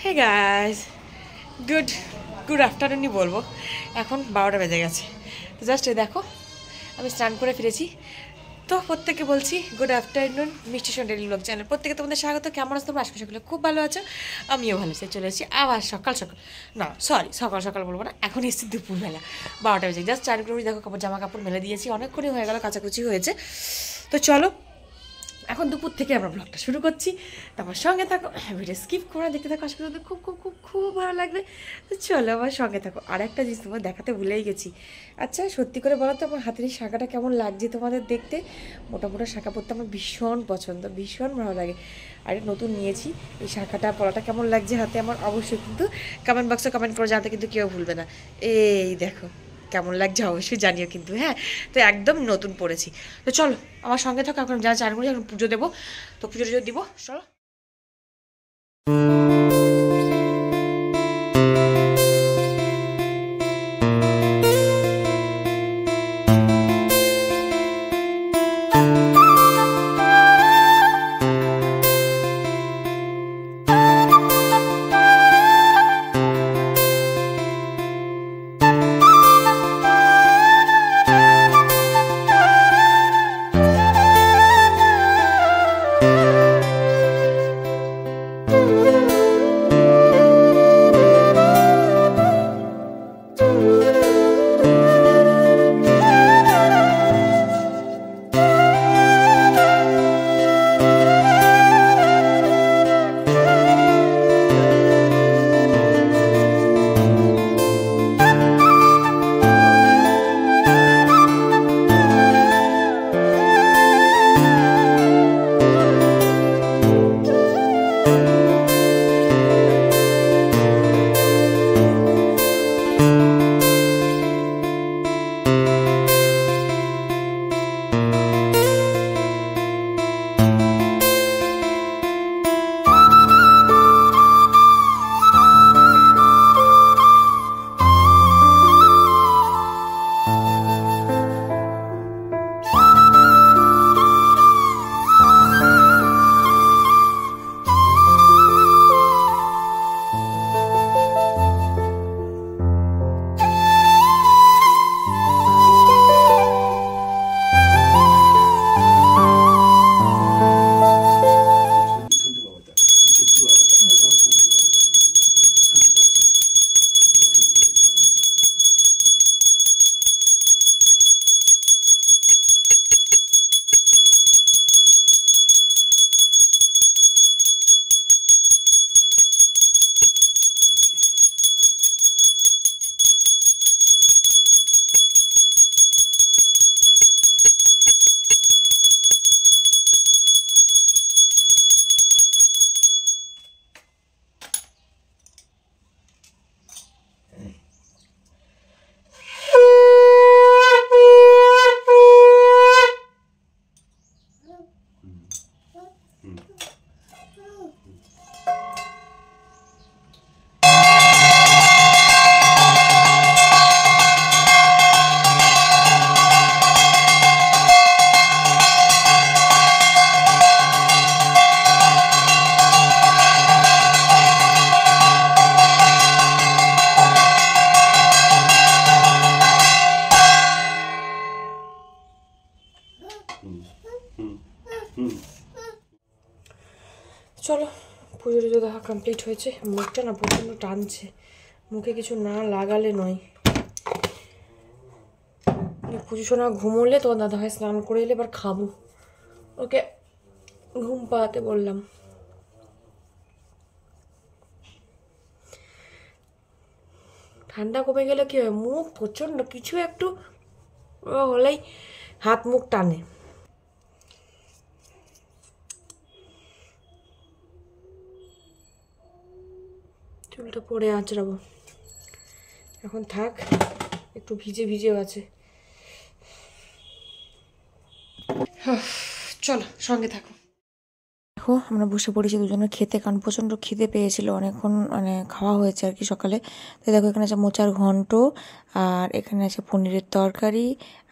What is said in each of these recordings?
Hey guys, good good আফটারনুনই বলবো। এখন 12টা বেজে গেছে। তো জাস্ট দেখো আমি স্নান করে ফিরেছি। তো প্রত্যেককে বলছি গুড আফটারনুন, মিষ্টি শোন ডেইলি ব্লগ চ্যানেল। প্রত্যেকে তোমাদের স্বাগত। কেমন আছো তোমরা? আশা করি খুব ভালো আছো। আমিও ভালো আছি। চলে এসেছি আবার সকাল সকাল, না সরি সকাল সকাল বলবো না, এখন এসেছি দুপুরবেলা 12টা বেজে। জাস্ট চান করে দেখো জামা কাপড় মেলে দিয়েছি, অনেকক্ষণই হয়ে গেল, কাচাকুচি হয়েছে। তো চলো এখন দুপুর থেকে আমরা ব্লগটা শুরু করছি। তারপর সঙ্গে থাকো, ভিডিও স্কিপ করে দেখতে থাকো, আশা করি তোমাদের খুব খুব খুব খুব ভালো লাগবে। তো চলো আমার সঙ্গে থাকো। আর একটা জিনিস তোমার দেখাতে ভুলেই গেছি। আচ্ছা সত্যি করে বলো তো আমার হাতের এই শাঁখাটা কেমন লাগছে তোমাদের দেখতে? মোটা মোটা শাঁখা পরতে আমার ভীষণ পছন্দ, ভীষণ ভালো লাগে। আর নতুন নিয়েছি এই শাঁখাটা পরাটা কেমন লাগছে হাতে আমার অবশ্যই কিন্তু কমেন্ট বক্সে কমেন্ট করে জানতে কিন্তু কেউ ভুলবে না। এই দেখো কেমন লাগছে অবশ্যই জানিও কিন্তু, হ্যাঁ। তো একদম নতুন পড়েছি। তো চলো আমার সঙ্গে থাকো। এখন যা চান করি, এখন পুজো দেবো। তো পুজো টুজো দিব, চলো। চলো পুজো টুজো দেখা কমপ্লিট হয়েছে। মুখটা না প্রচণ্ড টানছে, মুখে কিছু না লাগালে নয়। পুজো শোনা ঘুমোলে তোমার দাদা ভাই স্নান করে এলে এবার খাবো, ওকে ঘুম পাড়াতে বললাম। ঠান্ডা কমে গেলে কি হয়, মুখ প্রচণ্ড কিছু একটু হলেই হাত মুখ টানে। চুলটা পরে আঁচড়াবো, এখন থাক, একটু ভিজে ভিজেও আছে। চলো সঙ্গে থাকো। দেখো আমরা বসে পড়েছি দুজনে খেতে, কারণ প্রচণ্ড খিদে পেয়েছিল, অনেকক্ষণ মানে খাওয়া হয়েছে আর কি সকালে। তো দেখো এখানে আছে মোচার ঘন্ট, আর এখানে আছে পনিরের তরকারি,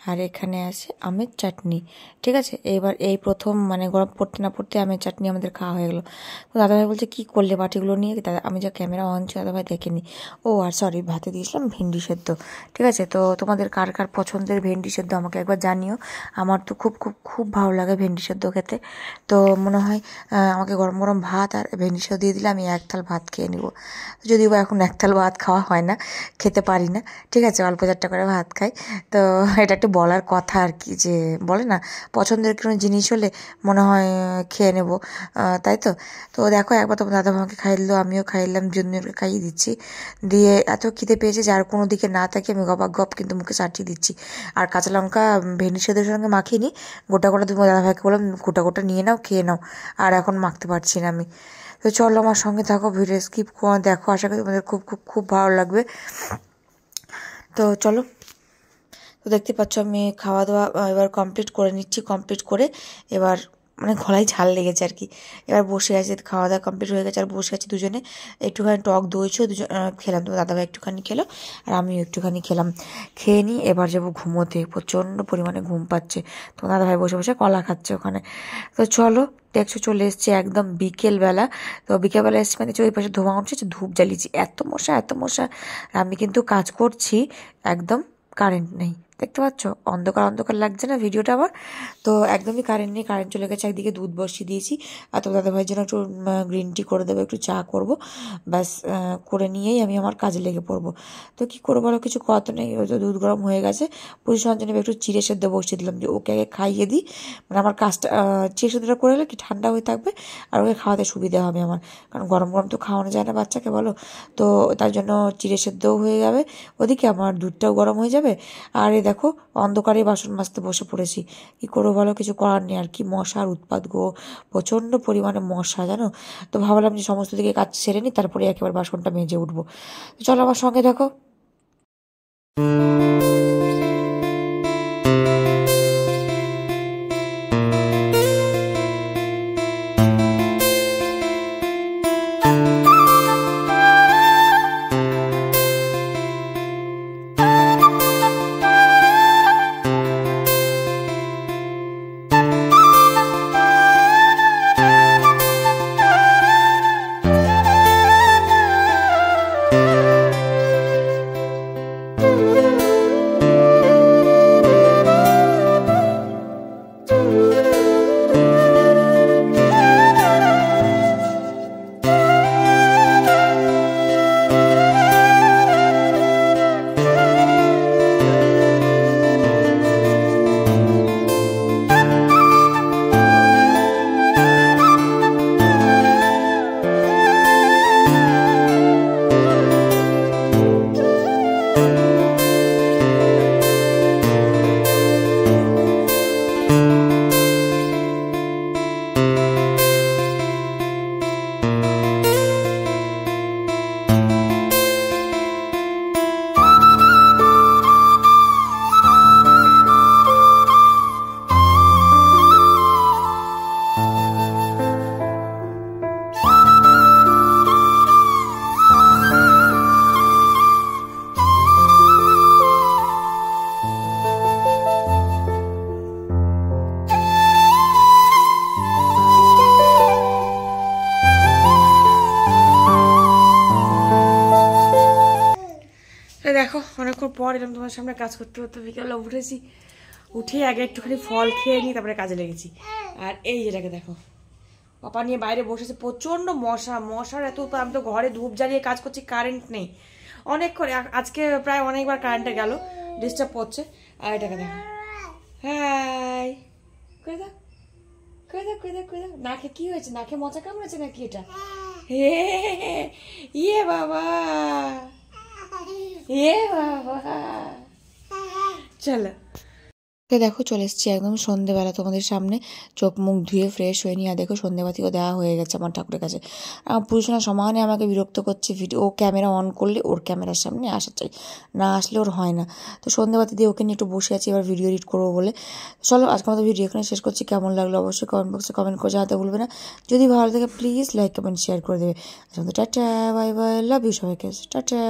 আর এখানে আছে আমের চাটনি। ঠিক আছে, এবার এই প্রথম মানে গরম পড়তে না পড়তে আমের চাটনি আমাদের খাওয়া হয়ে গেলো। তো দাদাভাই বলছে কী করলে বাটিগুলো নিয়ে, দাদা আমি যা ক্যামেরা অন ছিল দাদাভাই দেখেনি। ও আর সরি, ভাতে দিয়েছিলাম ভেন্ডি সেদ্ধ। ঠিক আছে, তো তোমাদের কার কার পছন্দের ভেন্ডি সেদ্ধ আমাকে একবার জানিও। আমার তো খুব খুব খুব ভালো লাগে ভেন্ডি সেদ্ধ খেতে। তো মনে হয় আমাকে গরম গরম ভাত আর ভেন্ডি সেদ্ধ দিয়ে দিলে আমি এক থাল ভাত খেয়ে নিব। যদিও বা এখন এক থাল ভাত খাওয়া হয় না, খেতে পারি না। ঠিক আছে, অল্প চারটা করে ভাত খাই। তো এটা একটু বলার কথা আর কি, যে বলে না পছন্দের কোনো জিনিস হলে মনে হয় খেয়ে নেব, তাই তো। তো দেখো একবার তোমার দাদা আমাকে খাইয়ে দিল, আমিও খাইলাম, জুনিয়রকে খাইয়ে দিচ্ছি। দিয়ে এত খিদে পেয়েছে যার কোনো দিকে না থাকে আমি গপাক গপ কিন্তু মুখে চাটিয়ে দিচ্ছি। আর কাঁচা লঙ্কা ভেন্ডি সেদ্ধের সঙ্গে মাখিয়ে নিই, গোটা গোটা তোমার দাদাভাইকে বললাম গোটা গোটা নিয়ে নাও, খেয়ে নাও। আর এখন মাখতে পারছি না আমি। তো চলো আমার সঙ্গে থাকো, ভিডিও স্কিপ করে দেখো, আশা করি তোমাদের খুব খুব খুব ভালো লাগবে। তো চলো, তো দেখতে পাচ্ছ আমি খাওয়া দাওয়া এবার কমপ্লিট করে নিচ্ছি। কমপ্লিট করে এবার মানে গলায় ঝাল লেগেছে আর কি। এবার বসে আছি, খাওয়া দাওয়া কমপ্লিট হয়ে গেছে আর বসে আছি দুজনে। একটুখানি টক দই ছিল, দুজন খেলাম। তো দাদাভাই একটুখানি খেলো আর আমিও একটুখানি খেলাম। খেয়ে নিই, এবার যাবো ঘুমোতে, প্রচণ্ড পরিমাণে ঘুম পাচ্ছে। তো দাদাভাই বসে বসে কলা খাচ্ছে ওখানে। তো চলো, দেখছো চলে এসছে একদম বিকেলবেলা। তো বিকেলবেলা এসছে মানে ওই পাশে ধোঁয়া উঠছে, ধূপ জ্বালিয়েছি, এত মশা এত মশা। আমি কিন্তু কাজ করছি, একদম কারেন্ট নেই, দেখতে পাচ্ছ অন্ধকার অন্ধকার লাগছে না ভিডিওটা আমার। তো একদমই কারেন্ট নেই, কারেন্ট চলে গেছে। একদিকে দুধ বসিয়ে দিয়েছি, আর তো দাদাভাইয়ের জন্য একটু গ্রিন টি করে দেবো, একটু চা করবো, ব্যাস করে নিয়েই আমি আমার কাজে লেগে পড়বো। তো কী করবো বলো, কিছু কথা নেই। ওই তো দুধ গরম হয়ে গেছে, পজিশনের জন্য একটু চিড়ে সেদ্ধ বসিয়ে দিলাম, যে ওকে আগে খাইয়ে দিই, মানে আমার কাজটা চিড়ে সেদ্ধটা করে হলে কি ঠান্ডা হয়ে থাকবে আর ওকে খাওয়াতে সুবিধা হবে আমার, কারণ গরম গরম তো খাওয়ানো যায় না বাচ্চাকে বলো। তো তার জন্য চিড়ে সেদ্ধও হয়ে যাবে, ওদিকে আমার দুধটাও গরম হয়ে যাবে। আর এই দেখো অন্ধকারে বাসন মাজতে বসে পড়েছি, কী করবো বলো, কিছু করার নেই। আর কি মশার উৎপাত গো, প্রচণ্ড পরিমাণে মশা জানো। তো ভাবলাম যে সমস্ত দিকে কাজ সেরে নিই, তারপরে একেবারে বাসনটা মেজে উঠবো। চলো আমার সঙ্গে দেখো। দেখো অনেকক্ষণ পর এরকম তোমার সামনে কাজ করতে করতে বিকেলে উঠেছি, উঠে আগে একটুখানি ফল খেয়ে নিই, তারপরে কাজে লেগেছি। আর এই যেটাকে দেখো, পাপা নিয়ে বাইরে বসেছে, প্রচণ্ড মশা, মশার এত, আমি তো ঘরে ধূপ জ্বালিয়ে কাজ করছি, কারেন্ট নেই অনেকক্ষণ, আজকে প্রায় অনেকবার কারেন্টে গেল, ডিস্টার্ব করছে। আর এটাকে দেখো, হ্যাঁ করে দাও করে দাও করে দাও করে দাও। নাকে কি হয়েছে, নাকে মশা কামড়েছে নাকি এটা? হে ইয়ে বাবা, এ বাবা, চলো। দেখো চলে এসেছি একদম সন্ধেবেলা তোমাদের সামনে, চোখ মুখ ধুয়ে ফ্রেশ হয়ে নিয়ে, আর দেখো সন্ধেবাতিও দেওয়া হয়ে গেছে আমার ঠাকুরের কাছে। পুরুষরা সমানে আমাকে বিরক্ত করছে, ভিডিও ও ক্যামেরা অন করলে ওর ক্যামেরার সামনে আসা চাই, না আসলে ওর হয় না। তো সন্ধেবাতি দিয়ে ওকে নিয়ে একটু বসে আছি, এবার ভিডিও এডিট করবো বলে। চলো আজকে আমাদের ভিডিও এখানে শেষ করছি, কেমন লাগলো অবশ্যই কমেন্ট বক্সে কমেন্ট করে জানাতে ভুলবে না। যদি ভালো থাকে প্লিজ লাইক কমেন্ট শেয়ার করে দেবে। Tata bye bye, love you সবাইকে, টাটা।